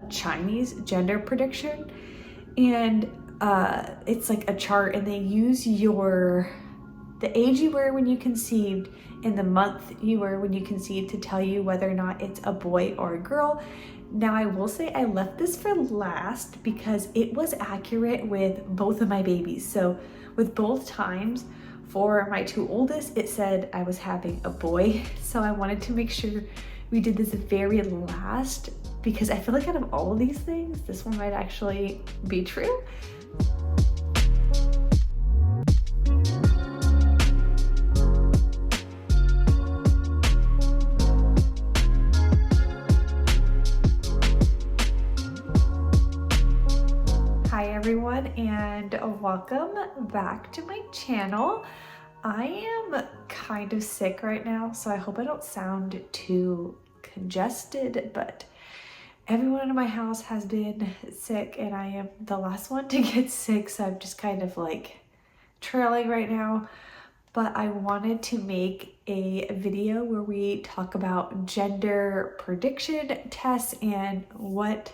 Chinese gender prediction, and it's like a chart, and they use the age you were when you conceived and the month you were when you conceived to tell you whether or not it's a boy or a girl. Now, I will say I left this for last because it was accurate with both of my babies. So with both times, for my two oldest, it said I was having a boy. So I wanted to make sure we did this very last because I feel like out of all of these things, this one might actually be true. Hi everyone, and welcome back to my channel. I am kind of sick right now, so I hope I don't sound too congested, but everyone in my house has been sick and I am the last one to get sick, so I'm just kind of like trailing right now. But I wanted to make a video where we talk about gender prediction tests and what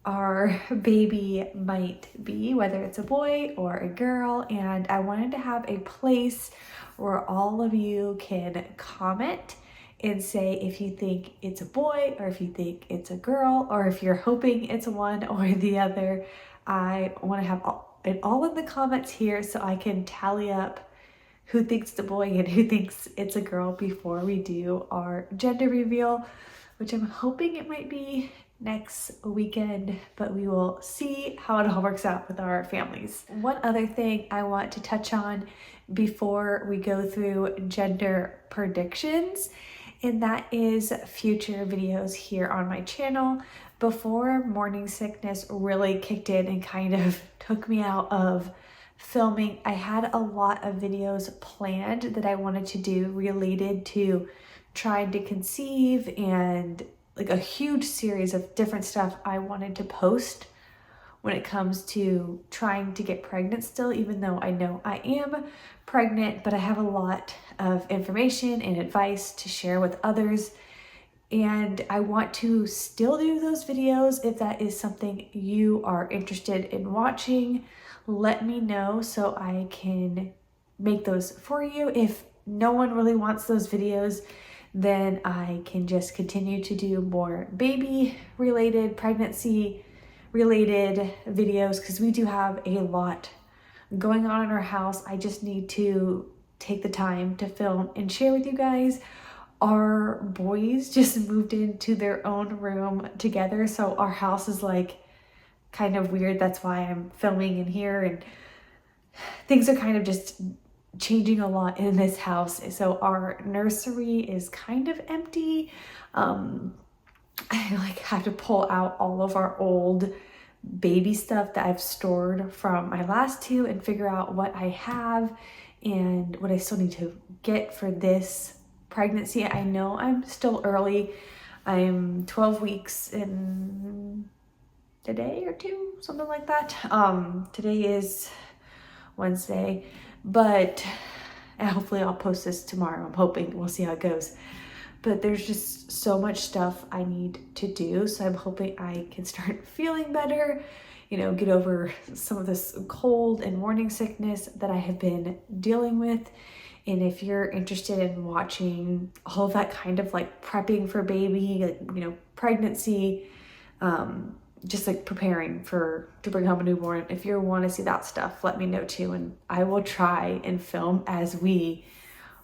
our baby might be, whether it's a boy or a girl. And I wanted to have a place where all of you can comment and say if you think it's a boy or if you think it's a girl or if you're hoping it's one or the other. I want to have it all in the comments here so I can tally up who thinks it's a boy and who thinks it's a girl before we do our gender reveal, which I'm hoping it might be next weekend, but we will see how it all works out with our families. One other thing I want to touch on before we go through gender predictions, and that is future videos here on my channel. Before morning sickness really kicked in and kind of took me out of filming, I had a lot of videos planned that I wanted to do related to trying to conceive and like a huge series of different stuff I wanted to post when it comes to trying to get pregnant still, even though I know I am pregnant, but I have a lot of information and advice to share with others. And I want to still do those videos. If that is something you are interested in watching, let me know so I can make those for you. If no one really wants those videos, then I can just continue to do more baby related, pregnancy related videos because we do have a lot going on in our house. I just need to take the time to film and share with you guys. Our boys just moved into their own room together, so our house is like kind of weird. That's why I'm filming in here, and things are kind of just changing a lot in this house. So our nursery is kind of empty. I like have to pull out all of our old baby stuff that I've stored from my last two and figure out what I have and what I still need to get for this pregnancy. I know I'm still early. I'm 12 weeks in a day or two, something like that. Today is Wednesday, but hopefully I'll post this tomorrow. I'm hoping. We'll see how it goes. But there's just so much stuff I need to do, so I'm hoping I can start feeling better, get over some of this cold and morning sickness that I have been dealing with. And if you're interested in watching all of that kind of like prepping for baby, pregnancy, just like preparing to bring home a newborn, if you want to see that stuff, let me know too, and I will try and film as we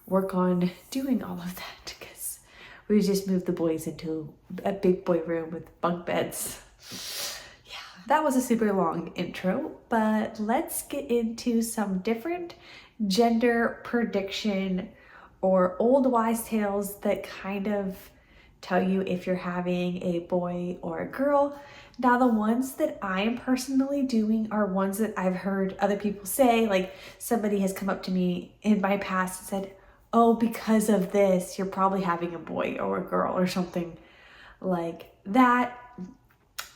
work on doing all of that, because we just moved the boys into a big boy room with bunk beds. Yeah, that was a super long intro, but let's get into some different gender prediction or old wise tales that kind of tell you if you're having a boy or a girl. Now, the ones that I am personally doing are ones that I've heard other people say. Like, somebody has come up to me in my past and said, oh, because of this, you're probably having a boy or a girl or something like that.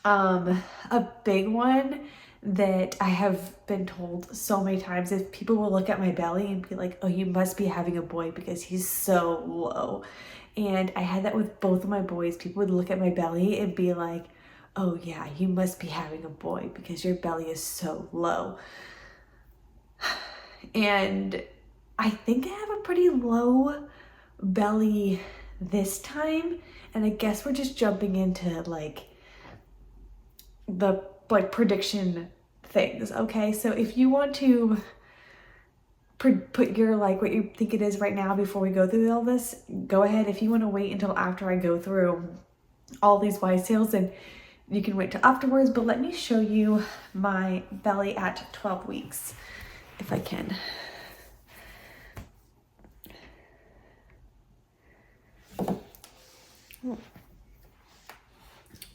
A big one that I have been told so many times, if people will look at my belly and be like, oh, you must be having a boy because he's so low. And I had that with both of my boys. People would look at my belly and be like, oh yeah, you must be having a boy because your belly is so low. And I think I have a pretty low belly this time. And I guess we're just jumping into like the prediction things. Okay, so if you want to put your like what you think it is right now before we go through all this, go ahead. If you want to wait until after I go through all these wise tales, then you can wait till afterwards. But let me show you my belly at 12 weeks if I can.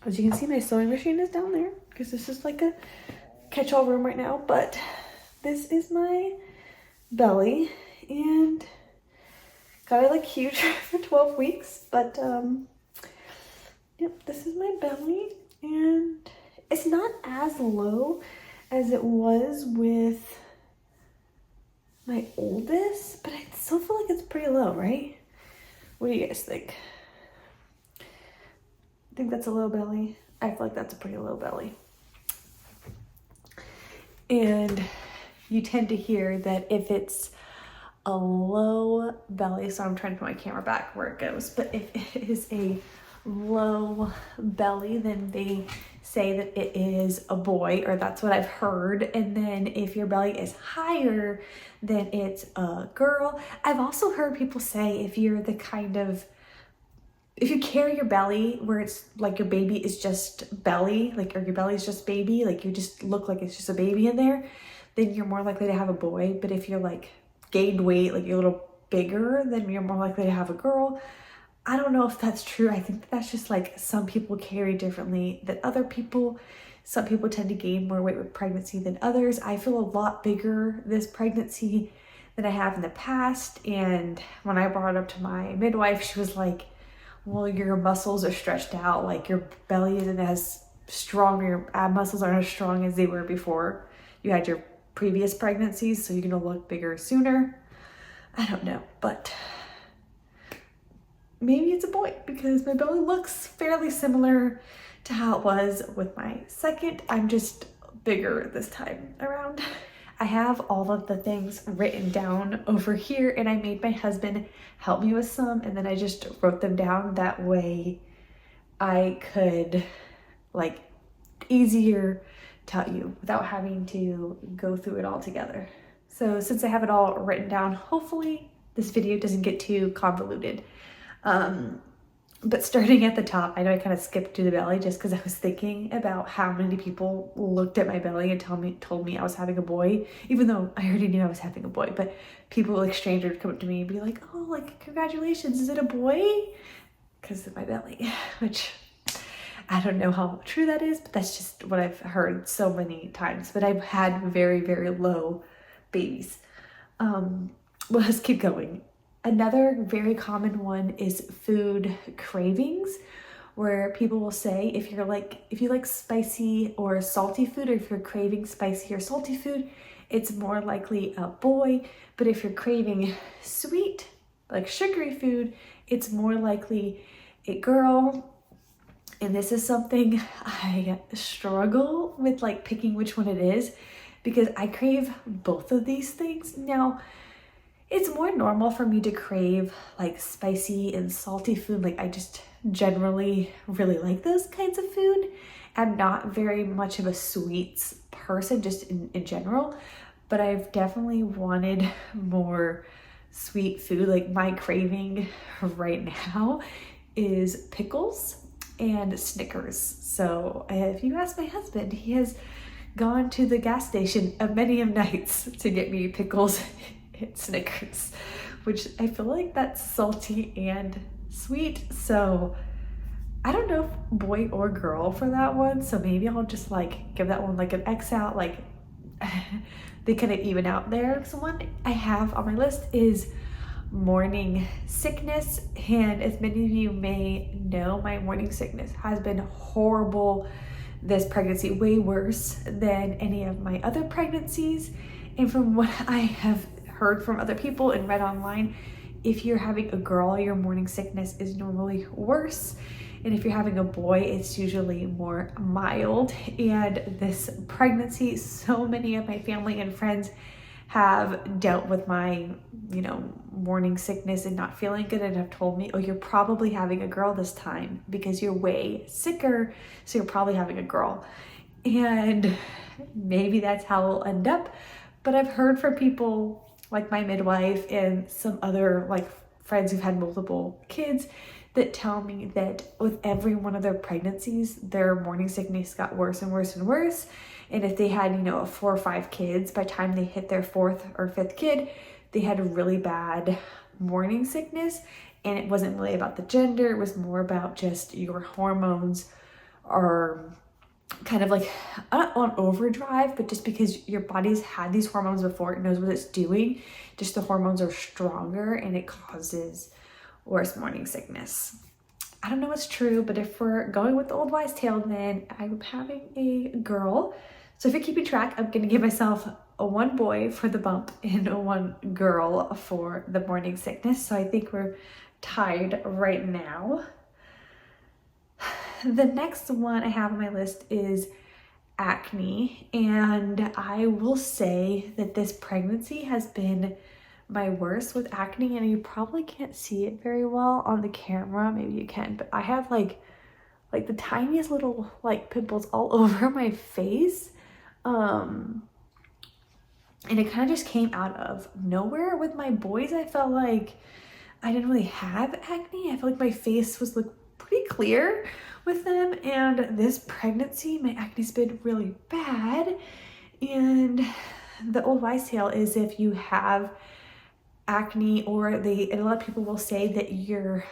As you can see, my sewing machine is down there because this is like a catch-all room right now, but this is my belly, and got it like huge for 12 weeks, but yep, this is my belly, and it's not as low as it was with my oldest, but I still feel like it's pretty low, right? What do you guys think? I think that's a low belly. I feel like that's a pretty low belly. And you tend to hear that if it's a low belly, so I'm trying to put my camera back where it goes, but if it is a low belly, then they say that it is a boy, or that's what I've heard. And then if your belly is higher, then it's a girl. I've also heard people say if you're the kind of, if you carry your belly where it's like your baby is just belly, like, or your belly is just baby, like you just look like it's just a baby in there, then you're more likely to have a boy. But if you're like gained weight, like you're a little bigger, then you're more likely to have a girl. I don't know if that's true. I think that's just like some people carry differently than other people. Some people tend to gain more weight with pregnancy than others. I feel a lot bigger this pregnancy than I have in the past. And when I brought it up to my midwife, she was like, well, your muscles are stretched out, like your belly isn't as strong, your ab muscles aren't as strong as they were before you had your previous pregnancies, so you're gonna look bigger sooner. I don't know, but maybe it's a boy because my belly looks fairly similar to how it was with my second. I'm just bigger this time around. I have all of the things written down over here, and I made my husband help me with some, and then I just wrote them down. That way I could like easier tell you without having to go through it all together. So since I have it all written down, hopefully this video doesn't get too convoluted. But starting at the top, I know I kind of skipped to the belly just because I was thinking about how many people looked at my belly and told me I was having a boy, even though I already knew I was having a boy. But people, like strangers, come up to me and be like, oh, like, congratulations, is it a boy? Because of my belly, which I don't know how true that is, but that's just what I've heard so many times. But I've had very, very low babies. Well, let's keep going. Another very common one is food cravings, where people will say if you like spicy or salty food, or if you're craving spicy or salty food, it's more likely a boy. But if you're craving sweet, like sugary food, it's more likely a girl. And this is something I struggle with, like picking which one it is, because I crave both of these things. Now, it's more normal for me to crave like spicy and salty food. Like I just generally really like those kinds of food. I'm not very much of a sweets person just in general, but I've definitely wanted more sweet food. Like my craving right now is pickles and Snickers. So if you ask my husband, he has gone to the gas station a many of nights to get me pickles and Snickers, which I feel like that's salty and sweet. So I don't know if boy or girl for that one. So maybe I'll just like give that one like an X out, like they kind of even out there. So one I have on my list is morning sickness. And as many of you may know, my morning sickness has been horrible this pregnancy, way worse than any of my other pregnancies. And from what I have heard from other people and read online, if you're having a girl, your morning sickness is normally worse. And if you're having a boy, it's usually more mild. And this pregnancy, so many of my family and friends have dealt with my, morning sickness and not feeling good and have told me, oh, you're probably having a girl this time because you're way sicker, so you're probably having a girl. And maybe that's how it'll end up. But I've heard from people like my midwife and some other like friends who've had multiple kids that tell me that with every one of their pregnancies, their morning sickness got worse and worse and worse. And if they had, 4 or 5 kids, by the time they hit their 4th or 5th kid, they had a really bad morning sickness. And it wasn't really about the gender. It was more about just your hormones are kind of like not on overdrive, but just because your body's had these hormones before, it knows what it's doing. Just the hormones are stronger and it causes worse morning sickness. I don't know what's true, but if we're going with the old wives' tale, then I'm having a girl. So if you're keeping track, I'm gonna give myself a 1 boy for the bump and a 1 girl for the morning sickness. So I think we're tied right now. The next one I have on my list is acne, and I will say that this pregnancy has been my worst with acne, and you probably can't see it very well on the camera. Maybe you can, but I have like the tiniest little like pimples all over my face. And it kind of just came out of nowhere. With my boys, I felt like I didn't really have acne. I felt like my face was pretty clear with them. And this pregnancy, my acne's been really bad. And the old wives' tale is if you have acne, and a lot of people will say that your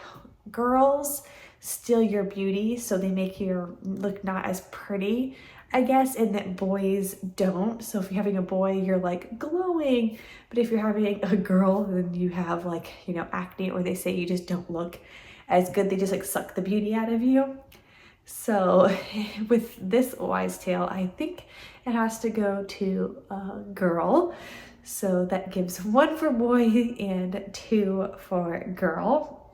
girls steal your beauty, so they make you look not as pretty, I guess, and that boys don't. So if you're having a boy, you're like glowing, but if you're having a girl, then you have acne, or they say you just don't look as good. They just suck the beauty out of you. So with this wise tale, I think it has to go to a girl. So that gives 1 for boy and 2 for girl.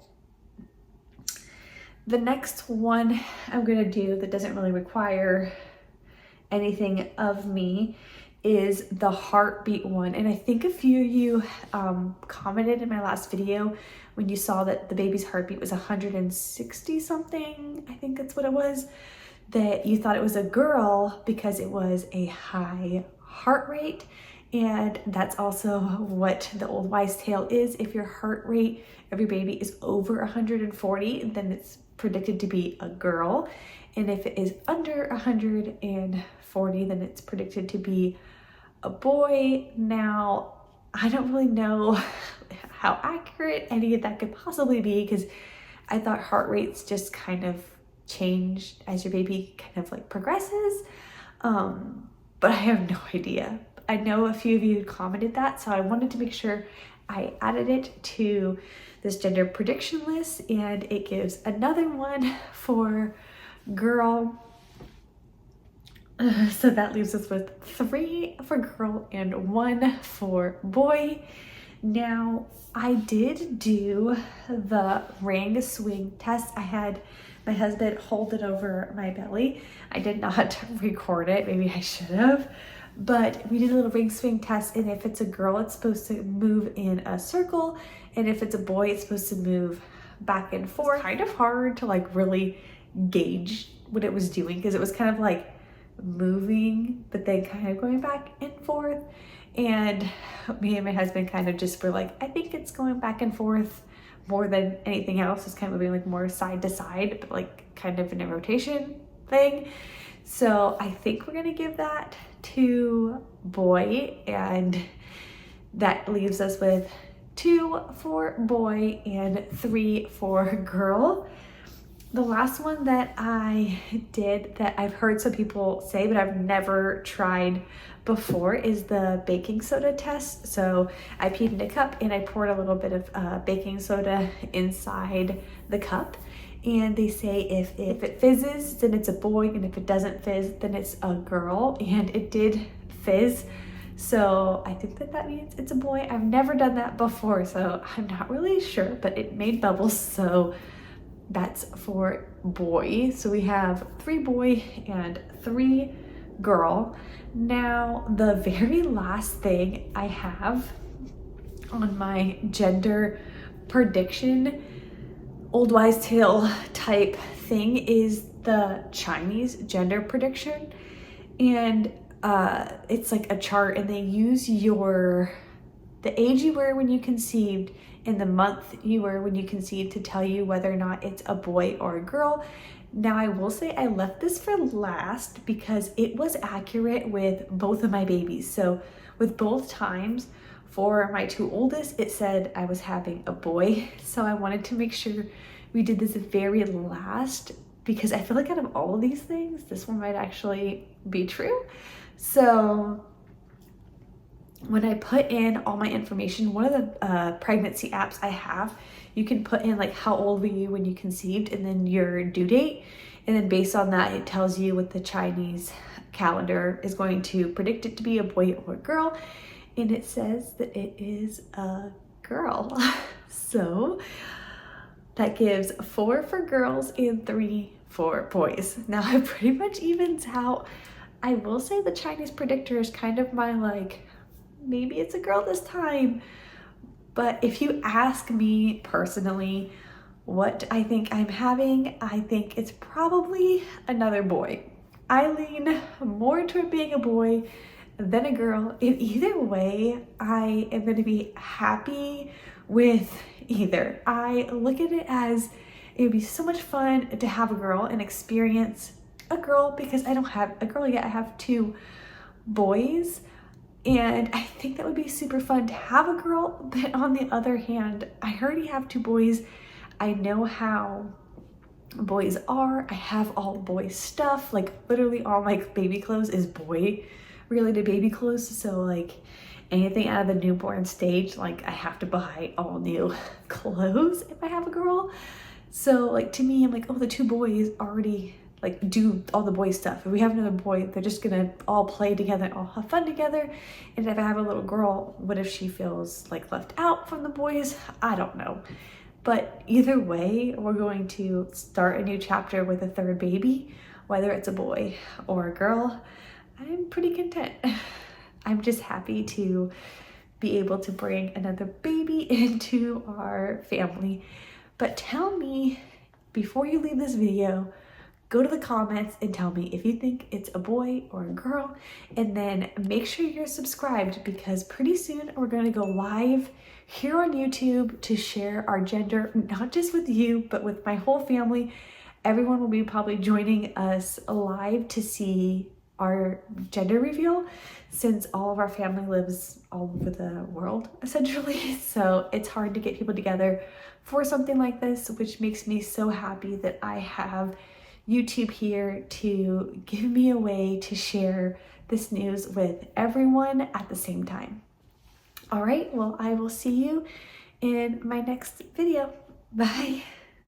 The next one I'm gonna do that doesn't really require anything of me is the heartbeat one. And I think a few of you commented in my last video when you saw that the baby's heartbeat was 160 something, I think that's what it was, that you thought it was a girl because it was a high heart rate. And that's also what the old wives' tale is. If your heart rate of your baby is over 140, then it's predicted to be a girl. And if it is under 140, then it's predicted to be a boy. Now, I don't really know how accurate any of that could possibly be, because I thought heart rates just kind of change as your baby kind of progresses. But I have no idea. I know a few of you commented that, so I wanted to make sure I added it to this gender prediction list, and it gives another 1 for girl. So that leaves us with 3 for girl and 1 for boy. Now, I did do the ring swing test. I had my husband hold it over my belly. I did not record it. Maybe I should have. But we did a little ring swing test, and if it's a girl, it's supposed to move in a circle, and if it's a boy, it's supposed to move back and forth. It's kind of hard to really gauge what it was doing, because it was kind of moving, but then kind of going back and forth. And me and my husband kind of just were I think it's going back and forth more than anything else. It's kind of moving more side to side, but kind of in a rotation thing. So I think we're gonna give that to boy, and that leaves us with 2 for boy and 3 for girl. The last one that I did that I've heard some people say, but I've never tried before, is the baking soda test. So I peed in a cup and I poured a little bit of baking soda inside the cup. And they say if it fizzes, then it's a boy, and if it doesn't fizz, then it's a girl. And it did fizz. So I think that means it's a boy. I've never done that before, so I'm not really sure, but it made bubbles. So that's for boy. So we have 3 boy and 3 girl. Now, the very last thing I have on my gender prediction, old wives' tale type thing, is the Chinese gender prediction. And it's like a chart, and they use the age you were when you conceived and the month you were when you conceived to tell you whether or not it's a boy or a girl. Now, I will say I left this for last because it was accurate with both of my babies. So with both times, for my 2 oldest, it said I was having a boy. So I wanted to make sure we did this very last, because I feel like out of all of these things, this one might actually be true. So when I put in all my information, one of the pregnancy apps I have, you can put in like how old were you when you conceived and then your due date. And then based on that, it tells you what the Chinese calendar is going to predict it to be, a boy or a girl. And it says that it is a girl. So that gives 4 for girls and 3 for boys. Now it pretty much evens out. I will say the Chinese predictor is kind of my like, maybe it's a girl this time. But if you ask me personally what I think I'm having, I think it's probably another boy. I lean more toward being a boy than a girl. In either way, I am going to be happy with either. I look at it as it would be so much fun to have a girl and experience a girl, because I don't have a girl yet. I have 2 boys. And I think that would be super fun to have a girl. But on the other hand, I already have 2 boys. I know how boys are. I have all boy stuff. Like literally all my baby clothes is boy related baby clothes. So like anything out of the newborn stage, like I have to buy all new clothes if I have a girl. So like to me, I'm like, oh, the 2 boys already like do all the boy stuff. If we have another boy, they're just gonna all play together, all have fun together. And if I have a little girl, what if she feels like left out from the boys? I don't know. But either way, we're going to start a new chapter with a 3rd baby, whether it's a boy or a girl. I'm pretty content. I'm just happy to be able to bring another baby into our family. But tell me, before you leave this video, go to the comments and tell me if you think it's a boy or a girl, and then make sure you're subscribed, because pretty soon we're going to go live here on YouTube to share our gender, not just with you, but with my whole family. Everyone will be probably joining us live to see our gender reveal, since all of our family lives all over the world essentially. So it's hard to get people together for something like this, which makes me so happy that I have YouTube here to give me a way to share this news with everyone at the same time. All right, well, I will see you in my next video. Bye.